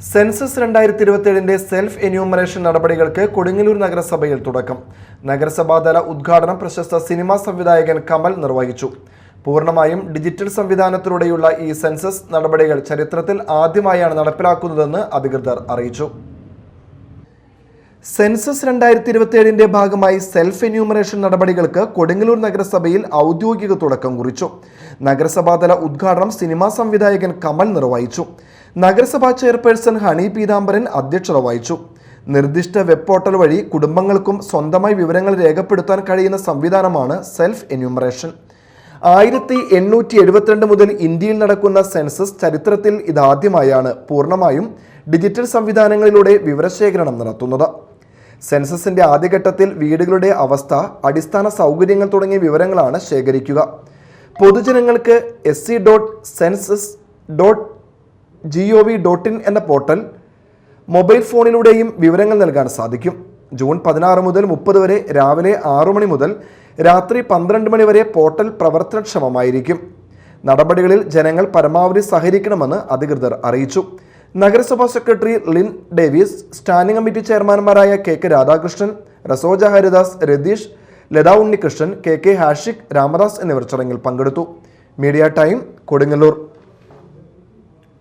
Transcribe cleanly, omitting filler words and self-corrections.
Census 2027 self enumeration നടപടികൾക്ക് കൊടുങ്ങല്ലൂർ നഗരസഭയിൽ തുടക്കം. നഗരസഭാതല ഉദ്ഘാടനം പ്രശസ്ത സിനിമാ സംവിധായകൻ കമൽ നിർവഹിച്ചു. പൂർണ്ണമായും ഡിജിറ്റൽ സംവിധാനത്തിലൂടെയുള്ള ഈ സെൻസസ് നടപടികൾ ചരിത്രത്തിൽ ആദ്യമായാണ് നടപ്പിലാക്കുന്നതെന്ന് അധികൃതർ അറിയിച്ചു. സെൻസസ് 2027 ഭാഗമായി സെൽഫ് എന്യൂമറേഷൻ നടപടികൾക്ക് കൊടുങ്ങല്ലൂർ നഗരസഭയിൽ ഔദ്യോഗിക തുടക്കം കുറിച്ചു. നഗരസഭാതല ഉദ്ഘാടനം സിനിമാ സംവിധായകൻ കമൽ നിർവഹിച്ചു. നഗരസഭാ ചെയർപേഴ്സൺ ഹണി പീതാംബരൻ അധ്യക്ഷത വഹിച്ചു. നിർദ്ദിഷ്ട വെബ് പോർട്ടൽ വഴി കുടുംബങ്ങൾക്കും സ്വന്തമായി വിവരങ്ങൾ രേഖപ്പെടുത്താൻ കഴിയുന്ന സംവിധാനമാണ് സെൽഫ് എന്യൂമറേഷൻ. 1872 മുതൽ ഇന്ത്യയിൽ നടക്കുന്ന സെൻസസ് ചരിത്രത്തിൽ ഇതാദ്യമായാണ് പൂർണ്ണമായും ഡിജിറ്റൽ സംവിധാനങ്ങളിലൂടെ വിവരശേഖരണം നടത്തുന്നത്. സെൻസസിന്റെ ആദ്യഘട്ടത്തിൽ വീടുകളുടെ അവസ്ഥ, അടിസ്ഥാന സൗകര്യങ്ങൾ തുടങ്ങിയ വിവരങ്ങളാണ് ശേഖരിക്കുക. പൊതുജനങ്ങൾക്ക് sc.census.gov.in എന്ന പോർട്ടൽ മൊബൈൽ ഫോണിലൂടെയും വിവരങ്ങൾ നൽകാൻ സാധിക്കും. ജൂൺ 16 മുതൽ 30 വരെ രാവിലെ 6 മണി മുതൽ രാത്രി 12 മണി വരെ പോർട്ടൽ പ്രവർത്തനക്ഷമമായിരിക്കും. നടപടികളിൽ ജനങ്ങൾ പരമാവധി സഹകരിക്കണമെന്ന് അധികൃതർ അറിയിച്ചു. നഗരസഭാ secretary Lin Davis, standing committee ചെയർമാൻമാരായ കെ രാധാകൃഷ്ണൻ, റസോജ ഹരിദാസ്, രതീഷ്, ലതാ ഉണ്ണികൃഷ്ണൻ, കെ ഹാഷിഖ്, രാമദാസ് എന്നിവർ ചടങ്ങിൽ പങ്കെടുത്തു. Media time, Kodungallur.